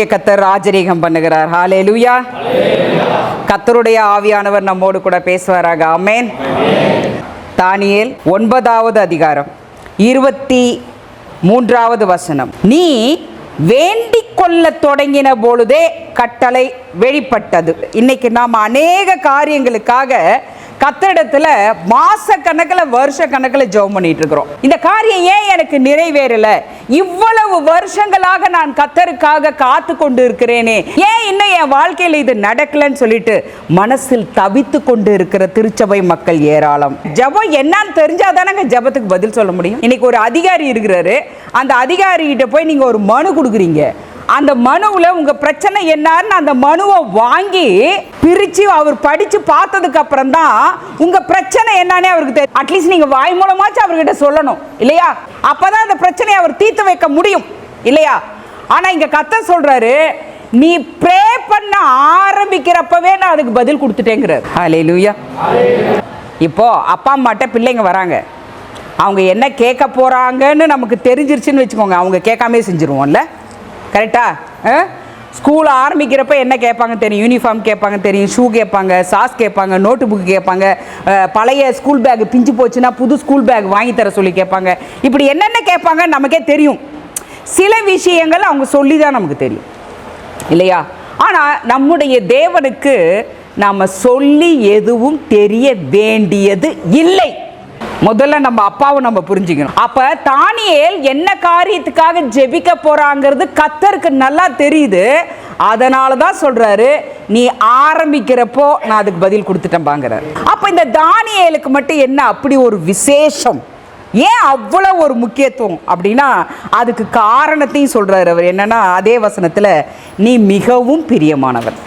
கர்த்தர் ராஜரீகம் பண்ணுகிறார். ஹல்லேலூயா. கர்த்தருடைய ஆவியானவர் நம்மோடு கூட பேசுவாராக. ஆமென். தானியேல் 9வது அதிகாரம் 23வது வசனம். நீ வேண்டிக் கொள்ள தொடங்கின பொழுதே கட்டளை வெளிப்பட்டது. இன்னைக்கு நாம் அநேக காரியங்களுக்காக கர்த்தரிடத்துல மாச கணக்கில் வருஷ கணக்கில் ஜெபம் பண்ணிட்டு இருக்கிறோம். இந்த காரியம் ஏன் எனக்கு நிறைவேறல, இவ்வளவு வருஷங்களாக நான் கர்த்தருக்காக காத்து கொண்டு இருக்கிறேனே, ஏன் இன்னும் என் வாழ்க்கையில் இது நடக்கலன்னு சொல்லிட்டு மனசில் தவித்து கொண்டு இருக்கிற திருச்சபை மக்கள் ஏராளம். ஜெபம் என்னன்னு தெரிஞ்சாதானங்க ஜெபத்துக்கு பதில் சொல்ல முடியும். இன்னைக்கு ஒரு அதிகாரி இருக்கிறாரு, அந்த அதிகாரி கிட்ட போய் நீங்க ஒரு மனு கொடுக்குறீங்க. அந்த மனுவில் உங்க பிரச்சனை என்னன்னு அந்த மனுவை வாங்கி பிரிச்சு அவர் படிச்சு பார்த்ததுக்கு அப்புறம் தான் உங்க பிரச்சனை என்னன்னு அவருக்கு தெரியும். அட்லீஸ்ட் நீங்க வாய் மூலமாச்சும் அவர்கிட்ட சொல்லணும் இல்லையா? அப்பதான் அந்த பிரச்சனையை அவர் தீர்த்து வைக்க முடியும் இல்லையா? ஆனா இங்க கர்த்தர் சொல்றாரு, நீ ப்ரே பண்ண ஆரம்பிக்கிறப்பவே நான் அதுக்கு பதில் கொடுத்துட்டேங்கிறார். ஹல்லேலூயா. இப்போ அப்பா அம்மாட்ட பிள்ளைங்க வராங்க, அவங்க என்ன கேட்க போறாங்கன்னு நமக்கு தெரிஞ்சிருச்சுன்னு வச்சுக்கோங்க, அவங்க கேட்காமே செஞ்சிருவோம்ல. கரெக்டா? ஸ்கூல் ஆரம்பிக்கிறப்ப என்ன கேட்பாங்க தெரியும்? யூனிஃபார்ம் கேட்பாங்க தெரியும், ஷூ கேட்பாங்க, சாஸ் கேட்பாங்க, நோட்டு புக்கு கேட்பாங்க, பழைய ஸ்கூல் பேக் பிஞ்சு போச்சுன்னா புது ஸ்கூல் பேக் வாங்கி தர சொல்லி கேட்பாங்க. இப்படி என்னென்ன கேட்பாங்க நமக்கே தெரியும். சில விஷயங்கள் அவங்க சொல்லி தான் நமக்கு தெரியும் இல்லையா? ஆனால் நம்முடைய தேவனுக்கு நாம் சொல்லி எதுவும் தெரிய வேண்டியது இல்லை. முதல்ல நம்ம அப்பாவை நம்ம புரிஞ்சுக்கணும். அப்ப தானியேல் என்ன காரியத்துக்காக ஜெபிக்க போறாங்கிறது கர்த்தருக்கு நல்லா தெரியுது. அதனால தான் சொல்றாரு, நீ ஆரம்பிக்கிறப்போ நான் அதுக்கு பதில் கொடுத்துட்டேன் பாங்கிறார். அப்ப இந்த தானியேலுக்கு மட்டும் என்ன அப்படி ஒரு விசேஷம், ஏன் அவ்வளவு ஒரு முக்கியத்துவம் அப்படின்னா அதுக்கு காரணத்தையும் சொல்றாரு அவர். என்னன்னா அதே வசனத்துல, நீ மிகவும் பிரியமானவர்.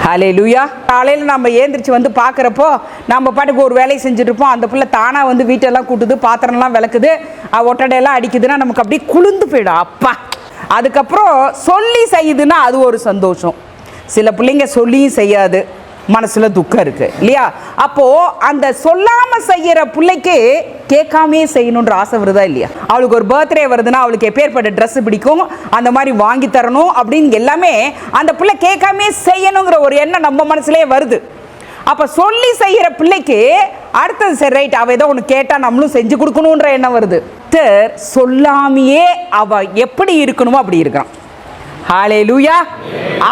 ஹல்லேலூயா. காலையில் நம்ம ஏந்திரிச்சு வந்து பார்க்குறப்போ நம்ம பாட்டுக்கு ஒரு வேலையை செஞ்சுட்டு இருப்போம். அந்த பிள்ளை தானாக வந்து வீட்டெல்லாம் கூட்டுது, பாத்திரம்லாம் விளக்குது, ஒட்டடையெல்லாம் அடிக்குதுன்னா நமக்கு அப்படியே குளிர்ந்து போயிடும். அப்பா, அதுக்கப்புறம் சொல்லி செய்யுதுன்னா அது ஒரு சந்தோஷம். சில பிள்ளைங்க சொல்லியும் செய்யாது, மனசுல துக்கம் இருக்கு இல்லையா? அப்போ அந்த சொல்லாம செய்யற பிள்ளைக்கு கேட்காமே செய்யணுன்ற ஆசை வருதா இல்லையா? அவளுக்கு ஒரு பர்த்டே வருதுன்னா அவளுக்கு எப்பேற்பட்ட ட்ரெஸ் பிடிக்கும், அந்த மாதிரி வாங்கி தரணும் அப்படின்னு எல்லாமே அந்த பிள்ளை கேட்காமே செய்யணுங்கிற ஒரு எண்ணம் நம்ம மனசுலயே வருது. அப்ப சொல்லி செய்யற பிள்ளைக்கு அடுத்தது சரி ரைட், அவ ஏதோ ஒன்று கேட்டா நம்மளும் செஞ்சு கொடுக்கணுன்ற எண்ணம் வருது. சொல்லாமையே அவ எப்படி இருக்கணுமோ அப்படி இருக்கான். ஹல்லேலூயா.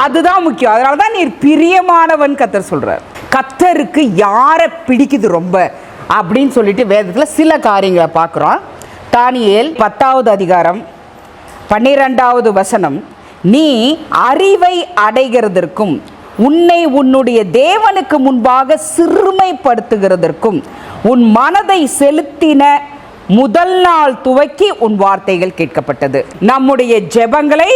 அதுதான் முக்கியம். அதனால தான் நீர் பிரியமானவன் கர்த்தர் சொல்றார். கர்த்தருக்கு யாரை பிடிக்குது ரொம்ப அப்படின்னு சொல்லிட்டு வேதத்தில் சில காரியங்களை பார்க்குறோம். தானியேல் 10வது அதிகாரம் 12வது வசனம். நீ அறிவை அடைகிறதற்கும் உன்னை உன்னுடைய தேவனுக்கு முன்பாக சிறுமைப்படுத்துகிறதற்கும் உன் மனதை செலுத்தின முதல் நாள் துவக்கி உன் வார்த்தைகள் கேட்கப்பட்டது. நம்முடைய ஜெபங்களை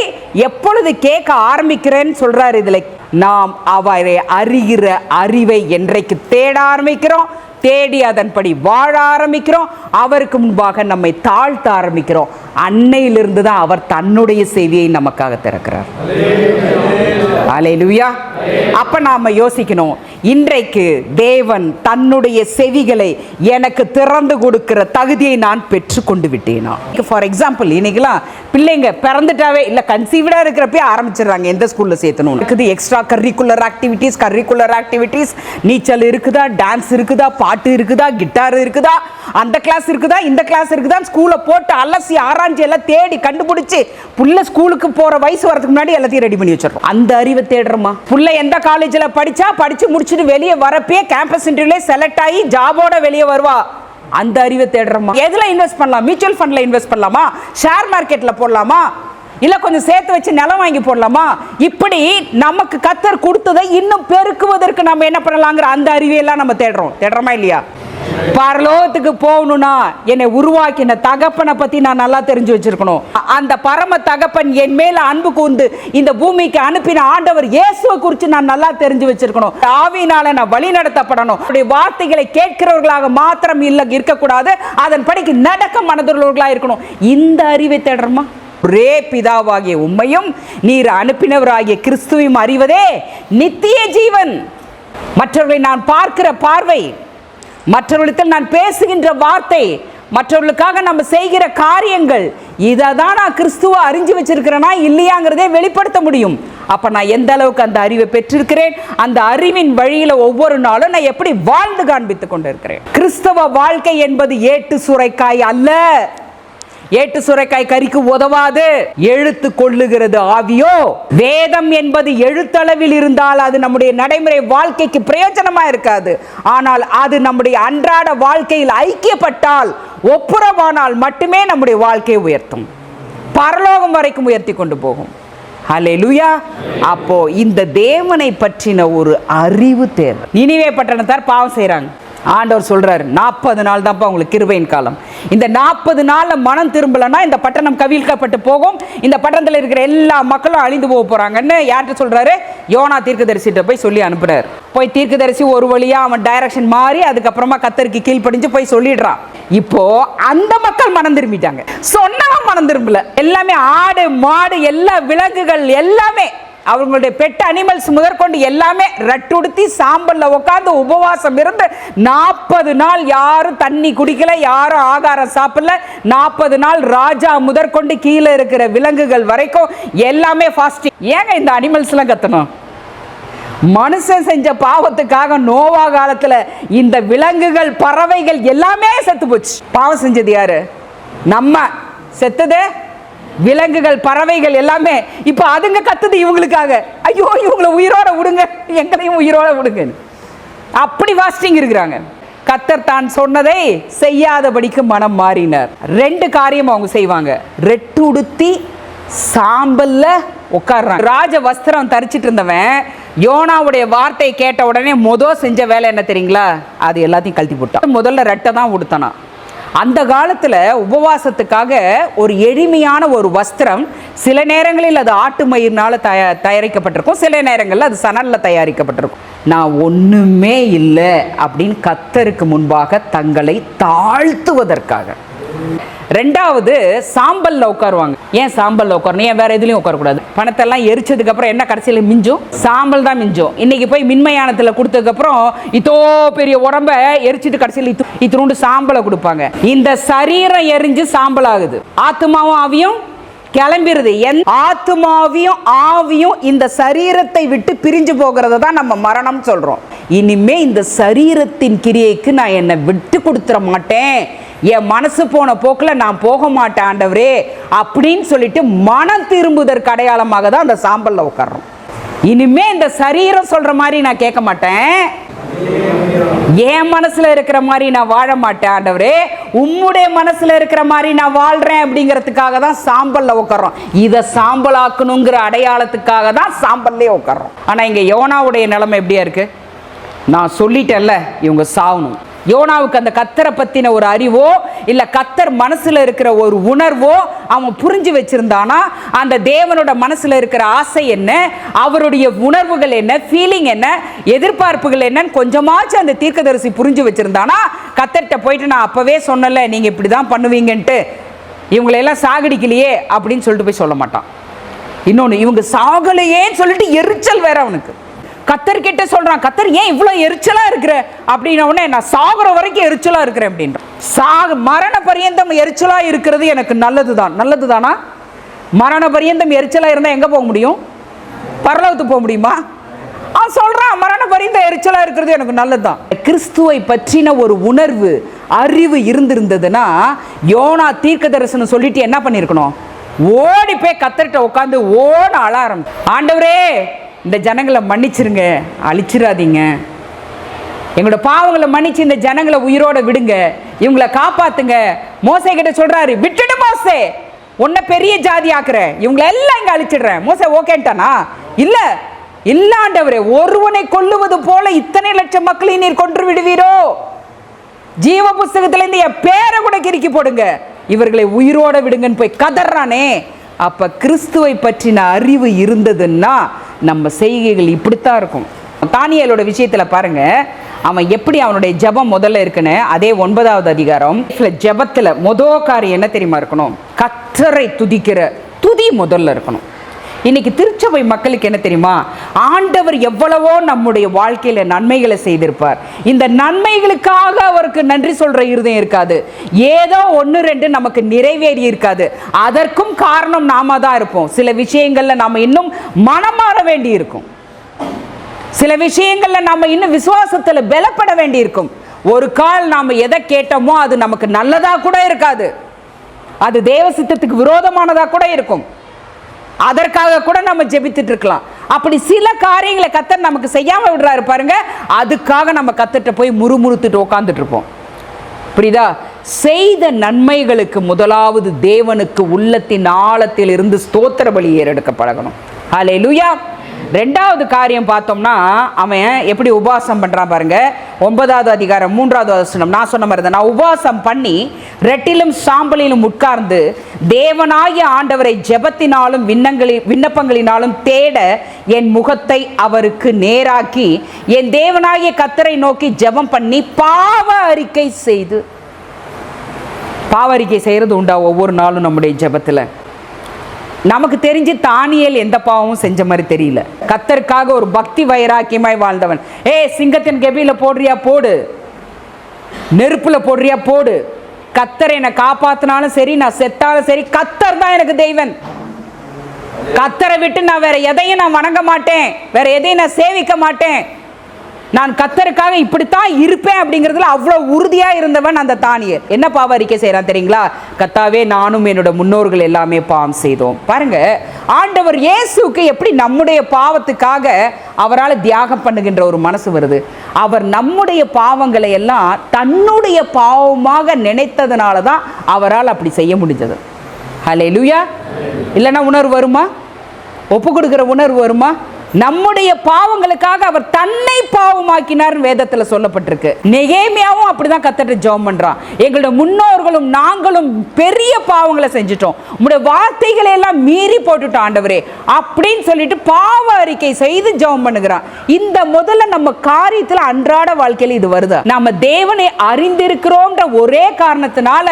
எப்பொழுது கேட்க ஆரம்பிக்கிறேன்னு சொல்றாரு இதுல. நாம் அவரை அறிகிற அறிவை என்றைக்கு தேட ஆரம்பிக்கிறோம், தேடி அதன்படி வாழ ஆரம்பிக்கிறோம், அவருக்கு முன்பாக நம்மை தாழ்த்த ஆரம்பிக்கிறோம், அன்னையிலிருந்து தான் அவர் தன்னுடைய செவியை நமக்காக திறக்கிறார். ஹல்லேலூயா. அப்ப நாம யோசிக்கணும், இன்றைக்கு தேவன் தன்னுடைய செவிகளை எனக்கு திறந்து கொடுக்கிற தகுதியை நான் பெற்று கொண்டு விட்டேனா? ஃபார் எக்ஸாம்பிள், இன்னைக்கெல்லாம் பிள்ளைங்க பிறந்துட்டாவே இல்லை கன்சீவ்டா இருக்கிறப்பே ஆரம்பிச்சிடுறாங்க எந்த ஸ்கூல்ல சேர்த்தணும் இருக்குது. எக்ஸ்ட்ரா கரிக்குலர் ஆக்டிவிட்டீஸ், நீச்சல் இருக்குதா, டான்ஸ் இருக்குதா, பாட்டு இருக்குதா, கிட்டார் இருக்குதா, அந்த கிளாஸ் இருக்குதா, இந்த கிளாஸ் இருக்குதா, ஸ்கூலை போட்டு அலசி ஆராய்ச்சி எல்லாம் தேடி கண்டுபிடிச்சு புள்ள ஸ்கூலுக்கு போற வயசு வரதுக்கு முன்னாடி எல்லாத்தையும் ரெடி பண்ணி வச்சிடறோம். அந்த அறிவை தேடுறோமா? புள்ள எந்த காலேஜில் படிச்சு முடிச்சுட்டு வெளியே வரப்பே கேம்பஸ் இன்டர்வியூல செலக்ட் ஆகி ஜாபோட வெளியே வருவா, அந்த அறிவை தேடுறோமா? எதுல இன்வெஸ்ட் பண்ணலாம்? மியூச்சுவல் ஃபண்ட்ல இன்வெஸ்ட் பண்ணலாமா, ஷேர் மார்க்கெட்ல போடலாமா, இல்ல கொஞ்சம் சேர்த்து வச்சு நிலம் வாங்கி போடலாமா? இப்படி நமக்கு கர்த்தர் கொடுத்ததை இன்னும் பெருக்குவதற்கு நம்ம என்ன பண்ணலாங்கிற அந்த அறிவையெல்லாம் நம்ம தேடுறோமா இல்லையா? பரலோகத்துக்கு போகணும்னா என்னை உருவாக்கின தகப்பனை பத்தி நான் நல்லா தெரிஞ்சு வச்சிருக்கணும். அந்த பரம தகப்பன் என் மேல அன்பு கூர்ந்து இந்த பூமிக்கு அனுப்பின ஆண்டவர் இயேசுவை குறித்து நான் நல்லா தெரிஞ்சு வச்சிருக்கணும். ஆவியினால நான் வழி நடத்தப்படணும். வார்த்தைகளை கேட்கிறவர்களாக மாத்திரம் இருக்கக்கூடாது, அதன்படிக்கு நடக்க மனதுள்ளவர்களாக இருக்கணும். இந்த அறிவை தேடுறோமா? ஒரே பிதாவாகிய உம்மையும் நீர் அனுப்பினவராகிய கிறிஸ்துவையும் அறிவதே நித்திய ஜீவன். மற்றவர்களை நான் பார்க்கிற பார்வை, மற்றவர்களிடத்தில் நான் பேசுகின்ற வார்த்தை, மற்றவர்களுக்காக நம்ம செய்கிற காரியங்கள் இதை தான் நான் கிறிஸ்துவ அறிஞ்சு வச்சிருக்கிறேனா இல்லையாங்கிறதே வெளிப்படுத்த முடியும். அப்ப நான் எந்த அளவுக்கு அந்த அறிவை பெற்றிருக்கிறேன், அந்த அறிவின் வழியில ஒவ்வொரு நாளும் நான் எப்படி வாழ்ந்து காண்பித்துக் கொண்டிருக்கிறேன். கிறிஸ்தவ வாழ்க்கை என்பது ஏட்டு சுரைக்காய் அல்ல. ஏட்டு சுரைக்காய் கறிக்கு உதவாது. எழுத்து கொள்ளுகிறது ஆவியோ. வேதம் என்பது எழுத்தளவில் இருந்தால் அது நம்முடைய நடைமுறை வாழ்க்கைக்கு பிரயோஜனமா இருக்காது. ஆனால் அது நம்முடைய அன்றாட வாழ்க்கையில் ஐக்கியப்பட்டால், ஒப்புரவானால் மட்டுமே நம்முடைய வாழ்க்கையை உயர்த்தும், பரலோகம் வரைக்கும் உயர்த்தி கொண்டு போகும். ஹல்லேலூயா. அப்போ இந்த தேவனை பற்றின ஒரு அறிவு தேவை. நினிவே பட்டணத்தார் பாவம் செய்றாங்க. ஆண்டவர் சொல்றாரு 40 நாள் தான்ப்பா உங்களுக்கு கிருபையின் காலம். இந்த 40 நாள்ல மனம் திரும்பலன்னா இந்த பட்டணம் கவிழ்க்கப்பட்டு போகும், இந்த பட்டணத்தில் இருக்கிற எல்லா மக்களும் அழிந்து போக போறாங்கன்னு யார்கிட்ட சொல்றாரு? யோனா தீர்க்கதரிசிட்ட போய் சொல்லி அனுப்புறாரு. போய் தீர்க்கதரிசி ஒரு வழியா அவன் டைரக்ஷன் மாறி அதுக்கப்புறமா கர்த்தருக்கு கீழ்ப்படிஞ்சு போய் சொல்லிடுறான். இப்போ அந்த மக்கள் மனம் திரும்பிட்டாங்க. சொன்னவன் மனம் திரும்பல. எல்லாமே ஆடு மாடு எல்லா விலங்குகள் எல்லாமே அவங்களுடைய பெட் அனிமல்ஸ் முதற்கொண்டு எல்லாமே ரட்டுடுத்தி சாம்பல்ல உட்கார்ந்து உபவாசம் இருந்து 40 நாள் யாரும் தண்ணி குடிக்கல, யாரும் ஆகாரம் சாப்பிடல. 40 நாள் ராஜா முதற்கொண்டு கீழே இருக்கிற விலங்குகள் வரைக்கும் எல்லாமே ஃபாஸ்டிங். ஏங்க இந்த அனிமல்ஸ் எல்லாம் கத்தணும்? மனுஷன் செஞ்ச பாவத்துக்காக நோவா காலத்துல இந்த விலங்குகள் பறவைகள் எல்லாமே செத்து போச்சு. பாவம் செஞ்சது யாரு? நம்ம. செத்தது விலங்குகள் பறவைகள் எல்லாமே. இப்ப அதுங்க கத்துது இவங்களுக்காக, ஐயோ இவங்களை உயிரோட விடுங்க, எங்களையும் உயிரோட விடுங்க. அப்படி ஃபாஸ்டிங் இருக்கிறாங்க. கர்த்தர் தான் சொன்னதை செய்யாதபடிக்கு மனம் மாறினார். 2 காரியம் அவங்க செய்வாங்க. ரெட்டுடுத்தி சாம்பல்ல உட்கார்றாங்க. ராஜ வஸ்திரம் தரிச்சிட்டு இருந்தவன் யோனாவுடைய வார்த்தை கேட்ட உடனே செஞ்ச வேலை என்ன தெரியுங்களா? அது எல்லாத்தையும் கழட்டி போட்டான். முதல்ல ரெட்டை தான் உடுத்தனா. அந்த காலத்தில் உபவாசத்துக்காக ஒரு எளிமையான ஒரு வஸ்திரம், சில நேரங்களில் அது ஆட்டு மயிர்னால தயாரிக்கப்பட்டிருக்கும், சில நேரங்களில் அது சணல்ல தயாரிக்கப்பட்டிருக்கும். நான் ஒன்றுமே இல்லை அப்படின்னு கர்த்தருக்கு முன்பாக தங்களை தாழ்த்துவதற்காக. 2வது சாம்பல்ல உட்காருவாங்க. ஏன் சாம்பல்ல உட்காரணும்? ஏன் வேற எதுலையும் உட்காரக்கூடாது? பணத்தெல்லாம் எரிச்சதுக்கு அப்புறம் என்ன கடைசியில் மிஞ்சும்? சாம்பல் தான் மிஞ்சும். இன்னைக்கு போய் மின்மயானத்தில் கொடுத்ததுக்கு அப்புறம் இதோ பெரிய உடம்ப எரிச்சிட்டு கடைசியில் இத்தினோண்டு சாம்பலை கொடுப்பாங்க. இந்த சரீரம் எரிஞ்சு சாம்பல் ஆகுது, ஆத்துமாவும் ஆவியும் கிளம்பிடுது. ஆத்துமாவியும் ஆவியும் இந்த சரீரத்தை விட்டு பிரிஞ்சு போகிறத தான் நம்ம மரணம் சொல்றோம். இனிமே இந்த சரீரத்தின் கிரியைக்கு நான் என்னை விட்டு கொடுத்துட மாட்டேன், என் மனசு போன போக்கில் நான் போக மாட்டேன் ஆண்டவரே அப்படின்னு சொல்லிட்டு மனம் திரும்புவதற்கு அடையாளமாக தான் அந்த சாம்பல்ல உட்கார்றோம். இனிமே இந்த சரீரம் சொல்ற மாதிரி நான் கேட்க மாட்டேன், என் மனசுல இருக்கிற மாதிரி நான் வாழ மாட்டேன் ஆண்டவரே, உம்முடைய மனசுல இருக்கிற மாதிரி நான் வாழ்றேன் அப்படிங்கிறதுக்காக தான் சாம்பல்ல உட்கார்றோம். இதை சாம்பலாக்கணுங்கிற அடையாளத்துக்காக தான் சாம்பல்லே உட்கார்றோம். ஆனா இங்க யோனாவுடைய நிலைமை எப்படியா இருக்கு? நான் சொல்லிட்டேன்ல இவங்க சாவணும். யோனாவுக்கு அந்த கர்த்தரை பத்தின ஒரு அறிவோ இல்ல கர்த்தர் மனசுல இருக்கிற ஒரு உணர்வோ அவன் புரிஞ்சு வச்சிருந்தானா, அந்த தேவனோட மனசுல இருக்கிற ஆசை என்ன, அவருடைய உணர்வுகள் என்ன, ஃபீலிங் என்ன, எதிர்பார்ப்புகள் என்னன்னு கொஞ்சமாச்சும் அந்த தீர்க்கதரிசி புரிஞ்சு வச்சிருந்தானா, கர்த்தர்கிட்ட போயிட்டு நான் அப்பவே சொன்னல நீங்க இப்படிதான் பண்ணுவீங்கன்ட்டு, இவங்களெல்லாம் சாகடிக்கலையே அப்படின்னு சொல்லிட்டு போய் சொல்ல மாட்டான். இன்னொன்னு, இவங்க சாகலையேன்னு சொல்லிட்டு எரிச்சல் வேற அவனுக்கு. கர்த்தர் கிட்ட சொல்றான், கர்த்தர் ஏன் இவ்வளவு எரிச்சலா இருக்கிற அப்படின்ன உடனே, நான் சாகுற வரைக்கும் எரிச்சலா இருக்கிறேன் அப்படின்றான். மரண பரியந்தம் எரிச்சலா இருக்கிறது எனக்கு நல்லதுதான். நல்லதுதானா? மரண பரியந்தம் எரிச்சலா இருந்தா எங்க போக முடியும்? பரலோகத்துக்கு போக முடியுமா? அவன் சொல்றான் மரண பரியந்தம் எரிச்சலா இருக்கிறது எனக்கு நல்லதுதான். கிறிஸ்துவை பற்றின ஒரு உணர்வு அறிவு இருந்திருந்ததுன்னா யோனா தீர்க்க தரிசனம் சொல்லிட்டு என்ன பண்ணிருக்கணும்? ஓடி போய் கர்த்தர்கிட்ட உட்காந்து ஓட அழ ஆரம்பிச்சு, ஆண்டவரே இந்த ஜனங்களை மன்னிச்சிருங்க, அழிச்சிடாதீங்க, எங்களோட பாவங்களை மன்னிச்சு இந்த ஜனங்களை உயிரோட விடுங்க, இவங்களை காப்பாத்துங்க. மோசே கிட்ட சொல்றாரு, விட்டுடு மோசே, உன்னை பெரிய ஜாதி ஆக்குறேன், இவங்களை எல்லாம் இங்க அழிச்சிடுறேன். மோசே ஓகேன்ட்டானா? இல்ல இல்ல ஆண்டவரே, ஒருவனை கொல்லுவது போல இத்தனை லட்சம் மக்களை நீர் கொன்று விடுவீரோ? ஜீவ புஸ்தகத்திலிருந்து என் பேரை கூட கிறுக்கி போடுங்க, இவர்களை உயிரோட விடுங்கன்னு போய் கதறானே. அப்ப கிறிஸ்துவை பற்றின அறிவு இருந்ததுன்னா நம்ம செய்கைகள் இப்படித்தான் இருக்கும். தானியேலோட விஷயத்துல பாருங்க, அவன் எப்படி அவனுடைய ஜெபம் முதல்ல இருக்குன்னு, அதே 9வது அதிகாரம் ஜெபத்துல முதல் காரியம் என்ன தெரியுமா இருக்கணும்? கர்த்தரை துதிக்கிற துதி முதல்ல இருக்கணும். இன்னைக்கு திருச்சபை மக்களுக்கு என்ன தெரியுமா? ஆண்டவர் எவ்வளவோ நம்முடைய வாழ்க்கையில நன்மைகளை செய்திருப்பார். இந்த நன்மைகளுக்காக அவருக்கு நன்றி சொல்ற இருதயம் இருக்காது. ஏதோ 1-2 நமக்கு நிறைவேறி இருக்காது. அதற்கும் காரணம் நாம தான் இருப்போம். சில விஷயங்கள்ல நாம இன்னும் மனம் மாற வேண்டி இருக்கும். சில விஷயங்கள்ல நாம இன்னும் விசுவாசத்துல பலப்பட வேண்டி இருக்கும். ஒரு கால் நாம எதை கேட்டோமோ அது நமக்கு நல்லதா கூட இருக்காது. அது தேவ சித்தத்துக்கு விரோதமானதா கூட இருக்கும். அதற்காக கூட நம்ம ஜெபித்துட்டு இருக்கலாம். அப்படி சில காரியங்களை கர்த்தர் நமக்கு செய்யாம விடுறாரு பாருங்க, அதுக்காக நம்ம கர்த்தர்ட்ட போய் முறுமுறுத்துட்டு உட்கார்ந்துட்டு இருப்போம். புரியுதா? செய்த நன்மைகளுக்கு முதலாவது தேவனுக்கு உள்ளத்தின் ஆழத்தில் இருந்து ஸ்தோத்திர பலி ஏறெடுக்க பழகணும். ஹல்லேலூயா. 2வது காரியம் பார்த்தோம்னா, அவன் எப்படி உபவாசம் பண்றான் பாருங்க. 9வது அதிகாரம் 3வது வசனம். நான் சொன்ன மாதிரி தான், நான் உபவாசம் பண்ணி ரெட்டிலும் சாம்பலிலும் உட்கார்ந்து தேவனாகிய ஆண்டவரை ஜெபத்தினாலும் விண்ணப்பங்களினாலும் தேட என் முகத்தை அவருக்கு நேராக்கி என் தேவனாகிய கர்த்தரை நோக்கி ஜெபம் பண்ணி பாவ அறிக்கை செய்து. பாவ அறிக்கை செய்யறது உண்டா ஒவ்வொரு நாளும் நம்முடைய ஜெபத்துல? நமக்கு தெரிஞ்சு தானியேல் எந்த பாவமும் செஞ்ச மாதிரி தெரியல. கர்த்தருக்காக ஒரு பக்தி வைராக்கியமாய் வாழ்ந்தவன். சிங்கத்தின் கெபியில போடுறியா போடு, நெருப்புல போடுறியா போடு, கர்த்தர் என்னை காப்பாத்தினாலும் சரி, நான் செத்தாலும் சரி, கர்த்தர் தான் எனக்கு தெய்வன். கர்த்தரை விட்டு நான் வேற எதையும் நான் வணங்க மாட்டேன், வேற எதையும் நான் சேவிக்க மாட்டேன், நான் கர்த்தருக்காக இப்படித்தான் இருப்பேன் அப்படிங்கிறதுல அவ்வளவு உறுதியா இருந்தவன் அந்த தானியேல். என்ன பாவ அறிக்கை செய்யறான் தெரியுங்களா? கர்த்தாவே, நானும் என்னோட முன்னோர்கள் எல்லாமே பாவம் செய்தோம். பாருங்க, ஆண்டவர் இயேசுக்கு எப்படி நம்முடைய பாவத்துக்காக அவரால் தியாகம் பண்ணுகின்ற ஒரு மனசு வருது. அவர் நம்முடைய பாவங்களை எல்லாம் தன்னுடைய பாவமாக நினைத்ததுனால தான் அவரால் அப்படி செய்ய முடிஞ்சது. ஹல்லேலூயா. இல்லைன்னா உணர்வு வருமா? ஒப்பு கொடுக்கிற உணர்வு வருமா? நம்முடைய பாவங்களுக்காக அவர் தன்னை பாவமாக்கினார் வேதத்துல சொல்லப்பட்டிருக்கு. நெகேமியாவும் அப்படிதான் கர்த்தர்ட்ட ஜெபம் பண்றான். எங்களுடைய முன்னோர்களும் நாங்களும் பெரிய பாவங்களை செஞ்சுட்டோம், உங்களுடைய வார்த்தைகளை எல்லாம் மீறி போட்டுட்டோம் ஆண்டவரே அப்படின்னு சொல்லிட்டு பாவ அறிக்கை செய்து ஜெபம் பண்ணுகிறான். இந்த முதல்ல நம்ம காரியத்துல அன்றாட வாழ்க்கையில இது வருது. நம்ம தேவனை அறிந்திருக்கிறோம்ன்ற ஒரே காரணத்தினால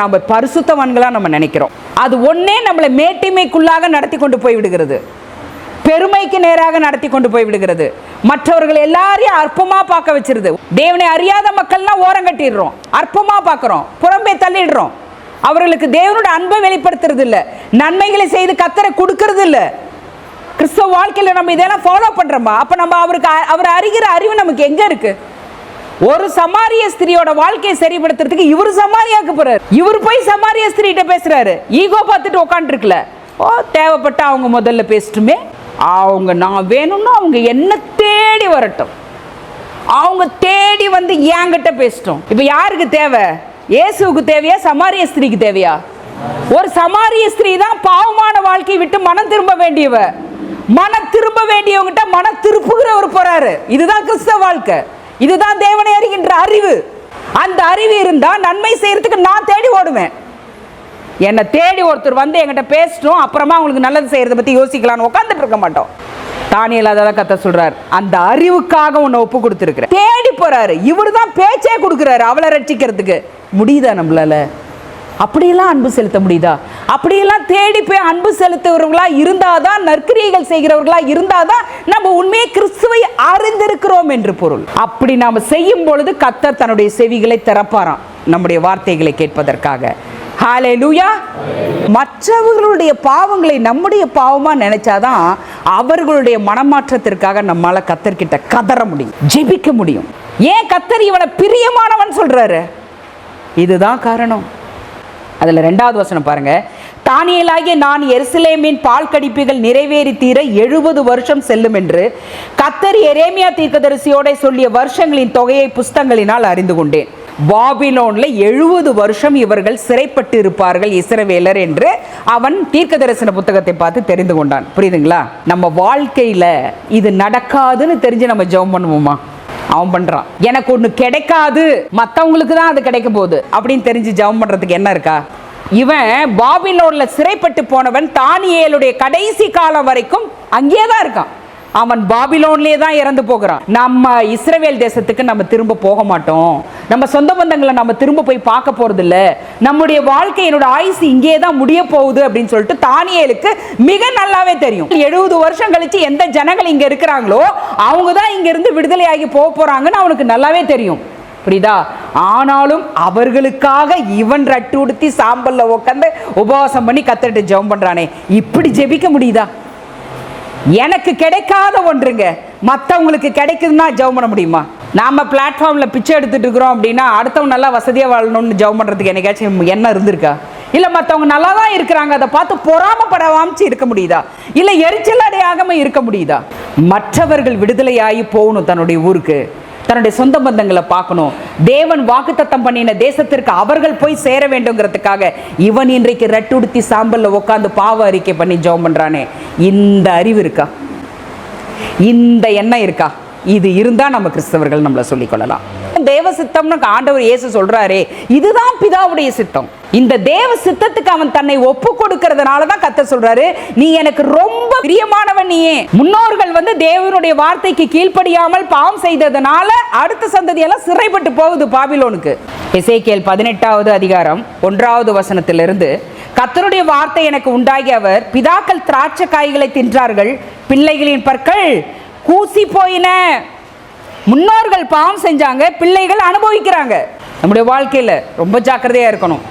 நம்ம பரிசுத்தவான்களா நம்ம நினைக்கிறோம். அது ஒன்னே நம்மளை மேட்டிமைக்குள்ளாக நடத்தி கொண்டு போய் விடுகிறது, பெருமைக்கு நேராக நடத்தி கொண்டு போய் விடுகிறது, மற்றவர்கள் எல்லாரையும் அற்பமா பார்க்க வச்சிருது. தேவனை அறியாத மக்கள்லாம் ஓரம் கட்டிடுறோம், அற்பமா பார்க்கிறோம், புறம்பே தள்ளிடுறோம். அவர்களுக்கு தேவனுடைய அன்பை வெளிப்படுத்துறது இல்லை, நன்மைகளை செய்து கர்த்தரை கொடுக்கறது இல்லை. கிறிஸ்தவ வாழ்க்கையில நம்ம இதெல்லாம் ஃபாலோ பண்றோமா? அப்ப நம்ம அவர் அறிகிற அறிவு நமக்கு எங்க இருக்கு? ஒரு சமாரிய ஸ்திரியோட வாழ்க்கையை சரிப்படுத்துறதுக்கு இவர் சமாரியாக்கு போறாரு. இவர் போய் சமாரிய ஸ்திரிகிட்ட பேசுறாரு, ஈகோ பார்த்துட்டு உட்காந்து இருக்கல. தேவைப்பட்ட அவங்க முதல்ல பேசட்டுமே, அவங்க நான் வேணும்னா அவங்க என்ன தேடி வரட்டும், அவங்க தேடி வந்து என்கிட்ட பேசட்டும். இப்ப யாருக்கு தேவை? இயேசுவுக்கு தேவையா, சமாரிய ஸ்திரிக்கு தேவையா? ஒரு சமாரிய ஸ்திரீ தான் பாவமான வாழ்க்கையை விட்டு மனம் திரும்ப வேண்டியவ. மனம் திரும்ப வேண்டியவங்கிட்ட மனம் திருப்புகிறவர் போறாரு. இதுதான் கிறிஸ்தவ வாழ்க்கை, இதுதான் தேவனை அறிகின்ற அறிவு. அந்த அறிவு இருந்தா நன்மை செய்யறதுக்கு நான் தேடி ஓடுவேன். என்னை தேடி ஒருத்தர் வந்து என்கிட்ட பேசட்டும், அப்புறமா உங்களுக்கு நல்லது செய்யறதை பத்தி யோசிக்கலாம்னு உட்காந்துட்டு இருக்க மாட்டோம். தானியேல் அதான் கர்த்தர் சொல்றாரு, அந்த அறிவுக்காக உன்னை ஒப்பு கொடுத்துருக்கிறேன். தேடி போறாரு, இவரு தான் பேச்சே கொடுக்குறாரு அவளை ரட்சிக்கிறதுக்கு. முடியுதா நம்மளால? அப்படியெல்லாம் அன்பு செலுத்த முடியுதா? அப்படியெல்லாம் தேடி போய் அன்பு செலுத்துறவர்களா இருந்தாதான், நற்கிரியைகள் செய்கிறவர்களா இருந்தாதான் நம்ம உண்மையை கிறிஸ்துவை அறிந்திருக்கிறோம் என்று பொருள். அப்படி நாம செய்யும் பொழுது கர்த்தர் தன்னுடைய செவிகளை திறப்பாராம் நம்முடைய வார்த்தைகளை கேட்பதற்காக. ஹல்லேலூயா. மற்றவர்களுடைய பாவங்களை நம்முடைய பாவமா நினைச்சாதான் அவர்களுடைய மனமாற்றத்திற்காக நம்மால கர்த்தர்கிட்ட கதற முடியும், ஜெபிக்க முடியும். ஏன் கர்த்தர் இவனை பிரியமானவன் சொல்றாரு? இதுதான் காரணம். அதுல 2வது வசனம் பாருங்க. தானியேலாகிய நான் எருசலேமின் பால் கடிப்புகள் நிறைவேறி தீர 70 வருஷம் செல்லும் என்று கர்த்தர் எரேமியா தீர்க்கதரிசியோட சொல்லிய வருஷங்களின் தொகையை புஸ்தகங்களினால் அறிந்து கொண்டேன். பாபிலோன்ல 70 வருஷம் இவர்கள் சிறைப்பட்டு இருப்பார்கள் இஸ்ரவேலர் என்று அவன் தீர்க்க தரிசன புத்தகத்தை பார்த்து தெரிந்து கொண்டான். புரியுதுங்களா? நம்ம வாழ்க்கையில இது நடக்காதுன்னு தெரிஞ்சு நம்ம ஜெபம் பண்ணுவோமா? அவன் பண்றான், எனக்கு ஒண்ணு கிடைக்காது, மற்றவங்களுக்கு தான் அது கிடைக்க போகுது அப்படின்னு தெரிஞ்சு ஜெபம் பண்றதுக்கு என்ன இருக்கா? இவன் பாபிலோன்ல சிறைப்பட்டு போனவன் தானியேலுடைய கடைசி காலம் வரைக்கும் அங்கேயே தான் இருக்கான். அவன் பாபிலோன்லயே தான் இறந்து போகிறான். நம்ம இஸ்ரவேல் தேசத்துக்கு நம்ம திரும்ப போக மாட்டோம், நம்ம சொந்த பந்தங்களை நம்ம திரும்ப போய் பார்க்க போறது இல்ல, நம்முடைய வாழ்க்கை என்னோட ஆயுசு இங்கே தான் முடிய போகுது அப்படின்னு சொல்லிட்டு தானியேலுக்கு மிக நல்லாவே தெரியும். 70 வருஷம் கழிச்சு எந்த ஜனங்கள் இங்க இருக்கிறாங்களோ அவங்க தான் இங்க இருந்து விடுதலையாகி போக போறாங்கன்னு அவனுக்கு நல்லாவே தெரியும். புரியுதா? ஆனாலும் அவர்களுக்காக இவன் ரட்டு உடுத்தி சாம்பல்ல உட்காந்து உபவாசம் பண்ணி கத்தர்கிட்ட ஜெபம் பண்றானே, இப்படி ஜெபிக்க முடியுதா? எனக்கு கிடைக்காத ஒன்றுங்க மற்றவங்களுக்கு கிடைக்குதுன்னா ஜெபம் பண்ண முடியுமா? நாம பிளாட்ஃபார்ம்ல பிச்சை எடுத்துட்டு இருக்கிறோம் அப்படின்னா அடுத்தவங்க நல்லா வசதியா வாழணும்னு ஜெபம் பண்றதுக்கு என்னைக்காச்சும் என்ன இருந்திருக்கா? இல்ல மற்றவங்க நல்லா தான் இருக்கிறாங்க அதை பார்த்து பொறாமப்படாமச்சு இருக்க முடியுதா? இல்ல எரிச்சல் அடையாம இருக்க முடியுதா? மற்றவர்கள் விடுதலையாகி போகணும், தன்னுடைய ஊருக்கு தன்னுடைய சொந்த பந்தங்களை பார்க்கணும், தேவன் வாக்குத்தத்தம் பண்ணின தேசத்திற்கு அவர்கள் போய் சேர வேண்டும்ங்கிறதுக்காக இவன் இன்றைக்கு ரட்டுடுத்தி சாம்பல்ல உட்காந்து பாவ அறிக்கை பண்ணி ஜெபம் பண்றானே, இந்த அறிவு இருக்கா? இந்த எண்ணம் இருக்கா? இது இருந்தா நம்ம கிறிஸ்தவர்கள் நம்மள சொல்லிக் கொள்ளலாம். தேவ சித்தம்னு ஆண்டவர் இயேசு சொல்றாரே, இதுதான் பிதாவுடைய சித்தம். இந்த தேவ சித்தத்துக்கு அவன் தன்னை ஒப்பு கொடுக்கிறதுனால தான் கர்த்தர் சொல்றாரு, நீ எனக்கு ரொம்ப பிரியமானவன். நீயே முன்னோர்கள் தேவனுடைய வார்த்தைக்கு கீழ்ப்படியாமல் பாவம் செய்ததனால அடுத்த சந்ததி எல்லாம் சிறைப்பட்டு போகுது பாபிலோனுக்கு. எசேக்கியேல் 18வது அதிகாரம் 1வது வசனத்திலிருந்து, கர்த்தருடைய வார்த்தை எனக்கு உண்டாகி, அவர் பிதாக்கள் திராட்சை காய்களை தின்றார்கள், பிள்ளைகளின் பற்கள் கூசி போயின. முன்னோர்கள் பாவம் செஞ்சாங்க, பிள்ளைகள் அனுபவிக்கிறாங்க. நம்முடைய வாழ்க்கையில் ரொம்ப ஜாக்கிரதையா இருக்கணும்.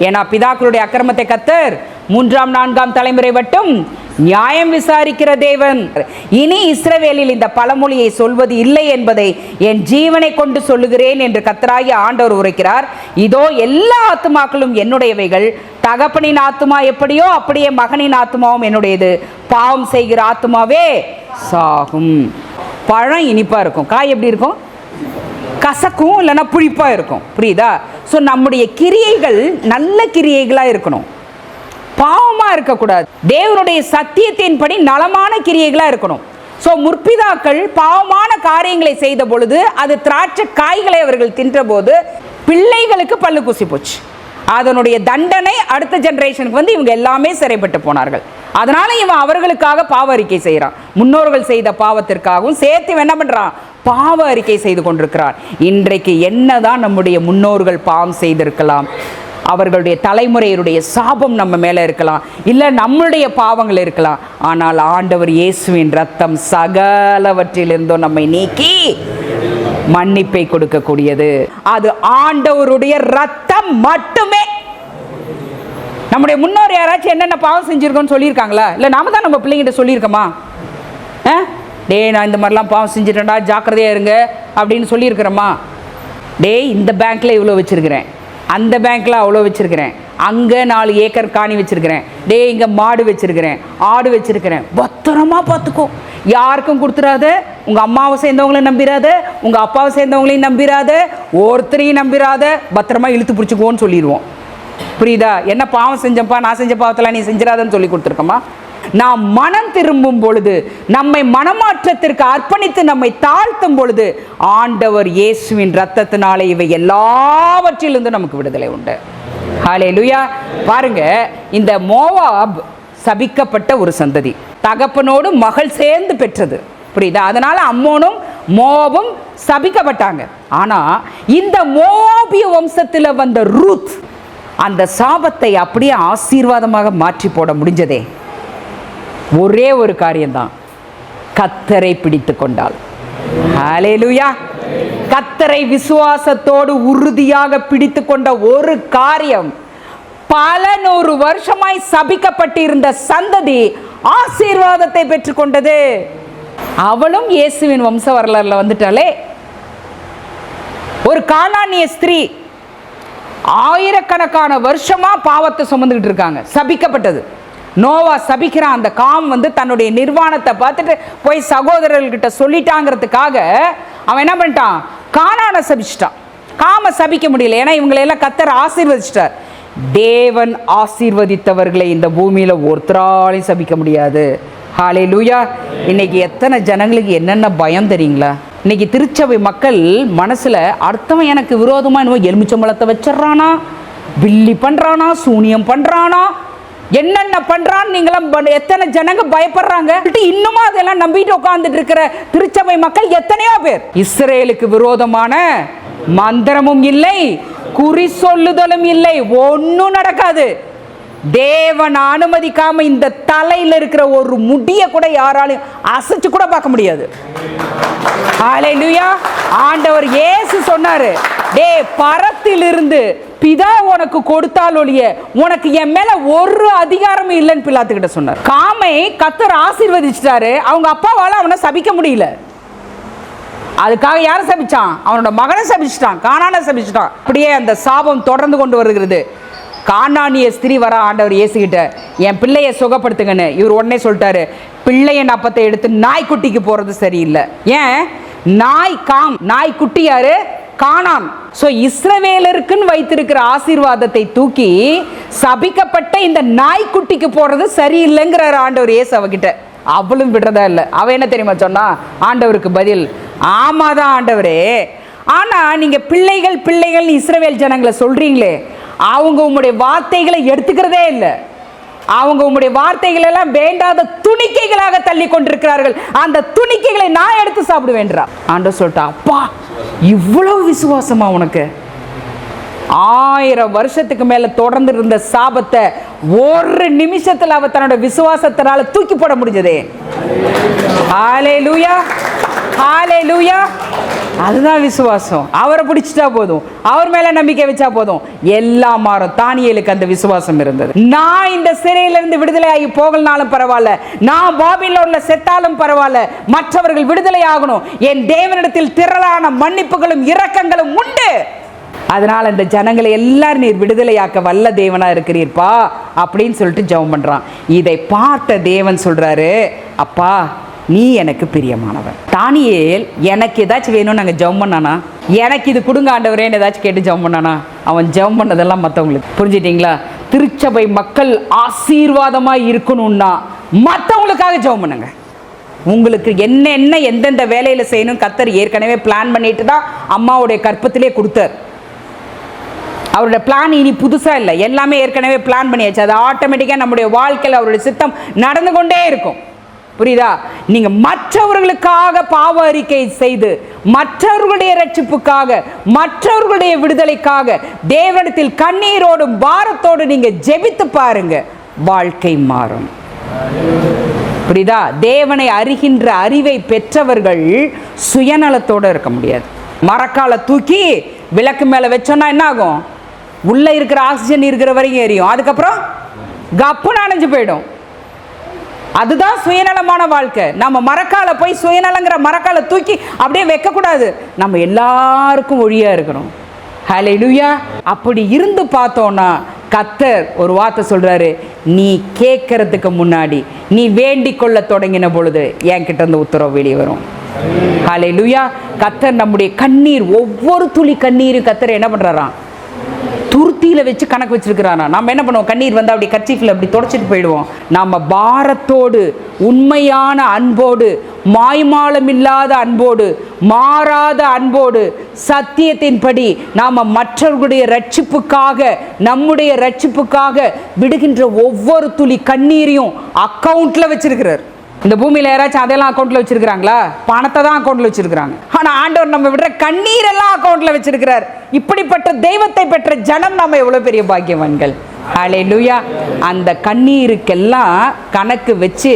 ஏன்னா பிதாக்களுடைய அக்கிரமத்தை கர்த்தர் 3ஆம் 4ஆம் தலைமுறை மட்டும் நியாயம் விசாரிக்கிற தேவன். இனி இஸ்ரவேலில் இந்த பழமொழியை சொல்வது இல்லை என்பதை என் ஜீவனை கொண்டு சொல்லுகிறேன் என்று கர்த்தராகிய ஆண்டவர் உரைக்கிறார். இதோ எல்லா ஆத்துமாக்களும் என்னுடையவைகள், தகப்பனின் ஆத்துமா எப்படியோ அப்படியே மகனின் ஆத்துமாவும் என்னுடையது, பாவம் செய்கிற ஆத்துமாவே சாகும். பழம் இனிப்பா இருக்கும், காய் எப்படி இருக்கும்? கசக்கும், இல்லைன்னா புளிப்பா இருக்கும். புரியுதா? ஸோ நம்முடைய கிரியைகள் நல்ல கிரியைகளா இருக்கணும், பாவமா இருக்கக்கூடாது. தேவனுடைய சத்தியத்தின்படி நலமான கிரியைகளா இருக்கணும். ஸோ முற்பிதாக்கள் பாவமான காரியங்களை செய்த பொழுது அது திராட்சை காய்களை அவர்கள் தின்ற போது பிள்ளைகளுக்கு பல்லு கூசி போச்சு. அதனுடைய தண்டனை அடுத்த ஜெனரேஷனுக்கு இவங்க எல்லாமே சிறைப்பட்டு போனார்கள். அதனால இவன் அவர்களுக்காக பாவ அறிக்கை செய்கிறான். முன்னோர்கள் செய்த பாவத்திற்காகவும் சேர்த்து என்ன பண்றான்? பாவ அறிக்கை செய்து கொண்டிருக்கிறான். இன்றைக்கு என்னதான் நம்முடைய முன்னோர்கள் பாவம் செய்திருக்கலாம், அவர்களுடைய தலைமுறையினுடைய சாபம் நம்ம மேல இருக்கலாம், இல்ல நம்மளுடைய பாவங்கள் இருக்கலாம். ஆனால் ஆண்டவர் இயேசுவின் ரத்தம் சகலவற்றிலிருந்தும் நம்மை நீக்கி மன்னிப்பை கொடுக்கக்கூடியது. அது ஆண்டவருடைய ரத்தம் மட்டுமே. நம்முடைய முன்னோர் யாராச்சும் என்னென்ன பாவம் செஞ்சிருக்கோன்னு சொல்லியிருக்காங்களா? இல்லை நாம தான் நம்ம பிள்ளைங்கிட்ட சொல்லியிருக்கோமா? டேய் நான் இந்த மாதிரிலாம் பாவம் செஞ்சுட்டேன்டா, ஜாக்கிரதையாக இருங்க அப்படின்னு சொல்லியிருக்கிறோமா? டேய் இந்த பேங்க்கில் இவ்வளோ வச்சுருக்கிறேன், அந்த பேங்க்கில் அவ்வளோ வச்சுருக்கிறேன், அங்கே 4 ஏக்கர் காணி வச்சுருக்கிறேன், டே இங்கே மாடு வச்சுருக்கிறேன், ஆடு வச்சுருக்கிறேன், பத்திரமா பார்த்துக்கோ, யாருக்கும் கொடுத்துடாத, உங்கள் அம்மாவை சேர்ந்தவங்களையும் நம்பிடாத, உங்கள் அப்பாவை சேர்ந்தவங்களையும் நம்பிடாத, ஒருத்தரையும் நம்பிடாத, பத்திரமா இழுத்து பிடிச்சிக்கோன்னு சொல்லிடுவோம். புரியுதா? என்ன பாவம் செஞ்சப்பா, நான் செஞ்ச பாவத்தெல்லாம் நீ செஞ்சிடாதன்னு சொல்லி கொடுத்துருக்கோமா? நாம் மனம் திரும்பும் பொழுது, நம்மை மனமாற்றத்திற்கு அர்ப்பணித்து நம்மை தாழ்த்தும் பொழுது ஆண்டவர் இயேசுவின் ரத்தத்தினாலே இவை எல்லாவற்றிலிருந்து நமக்கு விடுதலை உண்டு. ஹல்லேலூயா. பாருங்க, இந்த மோவாப் சபிக்கப்பட்ட ஒரு சந்ததி, தகப்பனோடு மகள் சேர்ந்து பெற்றது. புரியுதா? அதனால அம்மோனும் மோவாபும் சபிக்கப்பட்டாங்க. ஆனா இந்த மோவாபிய வம்சத்தில் வந்த ரூத் அந்த சாபத்தை அப்படியே ஆசீர்வாதமாக மாற்றி போட முடிஞ்சதே ஒரே ஒரு காரியம்தான், கர்த்தரை பிடித்து கொண்டாள். ஹல்லேலூயா. கர்த்தரை விசுவாசத்தோடு உறுதியாக பிடித்து கொண்ட ஒரு காரியம், பல 100 வருஷமாய் சபிக்கப்பட்டிருந்த சந்ததி ஆசீர்வாதத்தை பெற்றுக்கொண்டது. அவளும் இயேசுவின் வம்ச வரலாறுல வந்துட்டாலே. ஒரு கானானிய ஸ்திரீ ஆயிரக்கணக்கான வருஷமா பாவத்தை சுமந்துக்கிட்டு இருக்காங்க, சபிக்கப்பட்டது. நோவா சபிக்கிறான். அந்த காம் தன்னுடைய நிர்வாணத்தை பார்த்துட்டு போய் சகோதரர்கிட்ட சொல்லிட்டாங்கிறதுக்காக அவன் என்ன பண்ணிட்டான்? கானானை சபிச்சிட்டான். காம சபிக்க முடியல, ஏன்னா இவங்களெல்லாம் கர்த்தர் ஆசீர்வதிச்சிட்டார். தேவன் ஆசீர்வதித்தவர்களை இந்த பூமியில ஒருத்தராலையும் சபிக்க முடியாது. ஹல்லேலூயா. இன்னைக்கு எத்தனை ஜனங்களுக்கு என்னென்ன பயம் தெரியுங்களா? இன்னைக்கு திருச்சபை மக்கள் மனசுல அடுத்தவன் எனக்கு விரோதமா எலுமிச்சம்பழத்தை வச்சிடறானா, பில்லி பண்றானா, சூனியம் பண்றானா, என்னென்ன பண்றான்னு நீங்களாம் எத்தனை ஜனங்க பயப்படுறாங்க. இன்னுமா அதெல்லாம் நம்பிட்டு உட்கார்ந்துட்டு இருக்கிற திருச்சபை மக்கள் எத்தனையோ பேர். இஸ்ரேலுக்கு விரோதமான மந்திரமும் இல்லை, குறி சொல்லுதலும் இல்லை, ஒன்னும் நடக்காது. தேவன் அனுமதிக்காம இந்த தலையில இருக்கிற ஒரு முடிய கூட யாராலும் அசைச்சு கூட பார்க்க முடியாது. ஹல்லேலூயா. ஆண்டவர் இயேசு சொன்னாரு, டே பரத்திலிருந்து பிதா உனக்கு கொடுத்தால் ஒழிய உனக்கு என் மேல ஒரு அதிகாரமும் இல்லைன்னு பிலாத்துக்கிட்ட சொன்னார். காமை கர்த்தர் ஆசீர்வதிச்சிட்டாரு, அவங்க அப்பாவால அவனை சபிக்க முடியல. அதுக்காக யாரை சபிச்சான்? அவனோட மகனை சபிச்சிட்டான், கானானை சபிச்சிட்டான். அப்படியே அந்த சாபம் தொடர்ந்து கொண்டு வருகிறது. கானானிய ஸ்திரீ வர ஆண்டவர் இயேசுகிட்ட, என் பிள்ளையை சுகப்படுத்துங்கன்னு. இவர் உடனே சொல்லிட்டாரு, பிள்ளையின் அப்பத்தை எடுத்து நாய்க்குட்டிக்கு போறது சரியில்லை. ஏன்? நாய்க்குட்டி யாரு? கானான். சோ இஸ்ரவேலருக்குன்னு வைத்திருக்கிற ஆசீர்வாதத்தை தூக்கி சபிக்கப்பட்ட இந்த நாய்க்குட்டிக்கு போறது சரியில்லைங்கிறார் ஆண்டவர் இயேசு அவகிட்ட. அவளும் விடுறதா இல்லை. அவ என்ன தெரியுமா சொன்னா? ஆண்டவருக்கு பதில், ஆமாதான் ஆண்டவரே, ஆனா நீங்க பிள்ளைகள் இஸ்ரவேல் ஜனங்களை சொல்றீங்களே, அவங்க உங்களுடைய வார்த்தைகளை எடுத்துக்கிறதே இல்லை. அவங்க உங்களுடைய வார்த்தைகள் எல்லாம் வேண்டாத துணிக்கைகளாக தள்ளி கொண்டிருக்கிறார்கள். அந்த துணிக்கைகளை நான் எடுத்து சாப்பிடுவேன்றா. ஆண்டவர் சொல்லிட்டா, அப்பா இவ்வளவு விசுவாசமா உனக்கு? 1000 வருஷத்துக்கு மேல தொடர்ந்து இருந்த சாபத்தை ஒரு நிமிஷத்துல அவ தன்னோட விசுவாசத்தினால தூக்கி போட முடிஞ்சதே. ஹல்லேலூயா, ஹல்லேலூயா. அதுதான் விசுவாசம். அவரை பிடிச்சிட்டா போதும், அவர் மேல நம்பிக்கை வச்சா போதும், எல்லாம் மாறும். தானியேலுக்கு அந்த விசுவாசம் இருந்தது. நான் இந்த சிறையிலிருந்து விடுதலை ஆகி போகலனாலும் பரவாயில்ல, நான் பாபிலோன்ல செத்தாலும் பரவாயில்ல, மற்றவர்கள் விடுதலை ஆகணும். என் தேவனிடத்தில் திரளான மன்னிப்புகளும் இரக்கங்களும் உண்டு. அதனால இந்த ஜனங்களை எல்லாரும் நீர் விடுதலையாக்க வல்ல தேவனா இருக்கிறீர்ப்பா அப்படின்னு சொல்லிட்டு ஜெபம் பண்றான். இதை பார்த்த தேவன் சொல்றாரு, அப்பா நீ எனக்கு பிரியமானவன். தானியேல் எனக்கு ஏதாச்சும் வேணும்னு நாங்கள் ஜெபம் பண்ணானா? எனக்கு இது கொடுங்க ஆண்டவரேன்னு ஏதாச்சும் கேட்டு ஜெபம் பண்ணானா? அவன் ஜெபம் பண்ணதெல்லாம் மற்றவங்களுக்கு. புரிஞ்சிட்டிங்களா? திருச்சபை மக்கள் ஆசீர்வாதமாக இருக்கணும்னா மற்றவங்களுக்காக ஜெபம் பண்ணுங்க. உங்களுக்கு என்ன எந்தெந்த வேலையில் செய்யணும் கர்த்தர் ஏற்கனவே பிளான் பண்ணிட்டு தான் அம்மாவுடைய கற்பத்திலே கொடுத்தார். அவருடைய பிளான் இனி புதுசாக இல்லை, எல்லாமே ஏற்கனவே பிளான் பண்ணியாச்சு. அது ஆட்டோமேட்டிக்காக நம்முடைய வாழ்க்கையில் அவருடைய சித்தம் நடந்து கொண்டே இருக்கும். புரியுதா? நீங்க மற்றவர்களுக்காக பாவ அறிக்கை செய்து, மற்றவர்களுடைய ரட்சிப்புக்காக, மற்றவர்களுடைய விடுதலைக்காக தேவனிடத்தில் கண்ணீரோடும் பாரத்தோடு நீங்க ஜெபித்து பாருங்க, வாழ்க்கை மாறும். புரியுதா? தேவனை அறிகின்ற அறிவை பெற்றவர்கள் சுயநலத்தோடு இருக்க முடியாது. மரக்காலை தூக்கி விளக்கு மேல வச்சோன்னா என்ன ஆகும்? உள்ள இருக்கிற ஆக்சிஜன் இருக்கிற வரைக்கும் எரியும், அதுக்கப்புறம் கப்புன்னு அணைஞ்சு போயிடும். அதுதான் சுயநலமான வாழ்க்கை. நம்ம மரக்கால போய் சுயநலங்கிற மரக்கால தூக்கி அப்படியே வைக்கக்கூடாது. நம்ம எல்லாருக்கும் ஒழியா இருக்கணும். ஹல்லேலூயா. அப்படி இருந்து பார்த்தோம்னா கர்த்தர் ஒரு வார்த்தை சொல்றாரு, நீ கேட்கறதுக்கு முன்னாடி நீ வேண்டிக் கொள்ள தொடங்கின பொழுது என்கிட்ட இருந்து உத்தரவு வெளியே வரும். ஹல்லேலூயா. கர்த்தர் நம்முடைய கண்ணீர், ஒவ்வொரு துளி கண்ணீரும் கர்த்தர் என்ன பண்றாராம்? துருத்தியில வச்சு கணக்கு வச்சிருக்கிறானா. நம்ம என்ன பண்ணுவோம்? கண்ணீர் வந்து அப்படி கர்ச்சீஃப்ல அப்படி தொடச்சிட்டு போயிடுவோம். நம்ம பாரத்தோடு, உண்மையான அன்போடு, மாய்மாலம் இல்லாத அன்போடு, மாறாத அன்போடு, சத்தியத்தின்படி நாம மற்றவர்களுடைய ரட்சிப்புக்காக, நம்முடைய ரட்சிப்புக்காக விடுகின்ற ஒவ்வொரு துளி கண்ணீரையும் அக்கவுண்ட்ல வச்சிருக்கிறார். இந்த பூமியில யாராச்சும் அதெல்லாம் அக்கௌண்ட்ல வச்சிருக்காங்களா? பணத்தை தான் அக்கௌண்ட்ல வச்சிருக்காங்க. ஆனா ஆண்டவர் நம்ம விடுற கண்ணீர் எல்லாம் அக்கௌண்ட்ல வச்சிருக்கிறார். இப்படிப்பட்ட தெய்வத்தை பெற்ற ஜனம் நம்ம எவ்வளவு பெரிய பாக்கியவான்கள். ஹல்லேலூயா. அந்த கண்ணீருக்கெல்லாம் கணக்கு வச்சு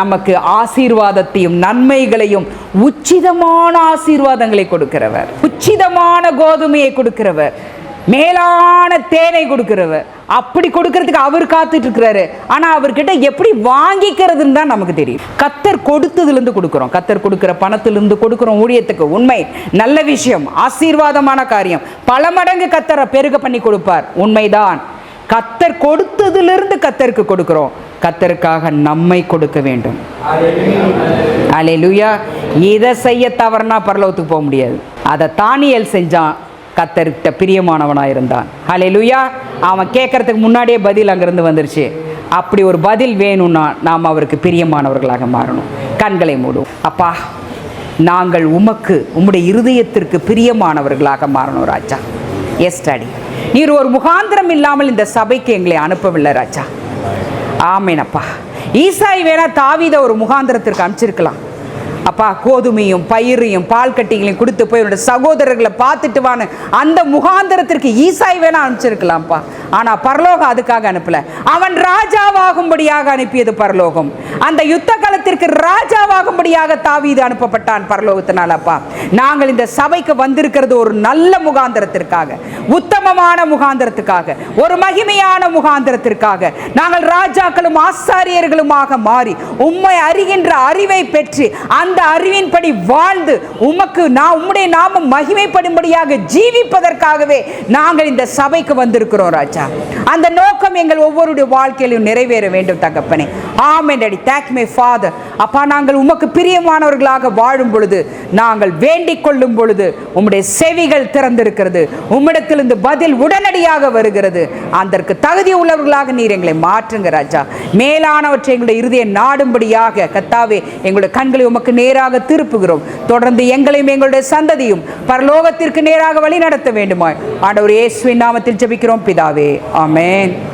நமக்கு ஆசீர்வாதத்தையும் நன்மைகளையும், உச்சிதமான ஆசீர்வாதங்களை கொடுக்கிறவர், உச்சிதமான கோதுமையை கொடுக்கிறவர், மேலான தேனை கொடுக்கிறவர். அப்படி கொடுக்கறதுக்கு அவர் காத்துட்டு இருக்கிறாரு. ஆனா அவர்கிட்ட எப்படி வாங்கிக்கிறதுன்னு தான் நமக்கு தெரியும். கர்த்தர் கொடுத்ததுலேருந்து கொடுக்குறோம், கர்த்தர் கொடுக்கிற பணத்திலிருந்து கொடுக்குறோம் ஊழியத்துக்கு. உண்மை, நல்ல விஷயம், ஆசீர்வாதமான காரியம். பல மடங்கு கர்த்தரை பெருக பண்ணி கொடுப்பார், உண்மைதான். கர்த்தர் கொடுத்ததிலிருந்து கர்த்தருக்கு கொடுக்கிறோம். கர்த்தருக்காக நம்மை கொடுக்க வேண்டும். அல்லேலூயா. இதை செய்ய தவறுனா பரலோகத்துக்கு போக முடியாது. அதை தானியேல் செஞ்சான், கர்த்தர்கிட்ட பிரியமானவனாக இருந்தான். ஹல்லேலூயா. அவன் கேட்கறதுக்கு முன்னாடியே பதில் அங்கிருந்து வந்துருச்சு. அப்படி ஒரு பதில் வேணும்னா நாம் அவருக்கு பிரியமானவர்களாக மாறணும். கண்களை மூடும். அப்பா, நாங்கள் உமக்கு, உம்முடைய இருதயத்திற்கு பிரியமானவர்களாக மாறணும் ராஜா. Yes daddy. நீர் ஒரு முகாந்திரம் இல்லாமல் இந்த சபைக்கு எங்களை அனுப்பவில்லை ராஜா. ஆமேனப்பா. ஈசாய் வேணா தாவீதை ஒரு முகாந்திரத்திற்கு அனுப்பிச்சிருக்கலாம். அப்பா, கோதுமையும் பயிரையும் பால் கட்டிகளையும் கொடுத்து போய் என்னோட சகோதரர்களை பார்த்துட்டு வான்னு அந்த முகாந்திரத்திற்கு ஈசாய் வேணா அனுப்பிச்சிருக்கலாம்ப்பா. ஆனா பரலோகம் அதுக்காக அனுப்பல. அவன் ராஜாவாகும்படியாக அனுப்பியது பரலோகம். அந்த யுத்த காலத்திற்கு ராஜாவாகும்படியாக தாவீது அனுப்பப்பட்டான் பரலோகத்தினாலப்பா. நாங்கள் இந்த சபைக்கு வந்திருக்கிறது ஒரு நல்ல முகாந்திரத்திற்காக, உத்தமமான முகாந்திரத்துக்காக, ஒரு மகிமையான முகாந்திரத்திற்காக. நாங்கள் ராஜாக்களும் ஆசாரியர்களுமாக மாறி உம்மை அறிகின்ற அறிவை பெற்று அந்த அறிவின்படி வாழ்ந்து உம்முடைய நாமம் மகிமைப்படும்படியாக ஜீவிப்பதற்காகவே நாங்கள் இந்த சபைக்கு வந்திருக்கிறோம் ராஜா. அந்த நோக்கம் எங்கள் ஒவ்வொருடைய வாழ்க்கையிலும் நிறைவேற வேண்டும் தகப்பனே. ஆமென் டாடி. Thank you father. அப்பா, நாங்கள் உமக்கு பிரியமானவர்களாக வாழும் பொழுது, நாங்கள் வேண்டிக் கொள்ளும் பொழுது உம்முடைய செவிகள் திறந்திருக்கிறது. உம்மிடத்திலிருந்து பதில் உடனடியாக வருகிறது. அதற்கு தகுதி உள்ளவர்களாக நீர் எங்களை மாற்றுங்க ராஜா. மேலானவற்றை எங்களுடைய இருதய நாடும்படியாக கர்த்தாவே எங்களுடைய கண்களை உமக்கு நேராக திருப்புகிறோம். தொடர்ந்து எங்களையும் எங்களுடைய சந்ததியும் பரலோகத்திற்கு நேராக வழி நடத்த வேண்டுமாய் ஆண்டவர் இயேசுவின் நாமத்தில் ஜெபிக்கிறோம் பிதாவே. ஆமென்.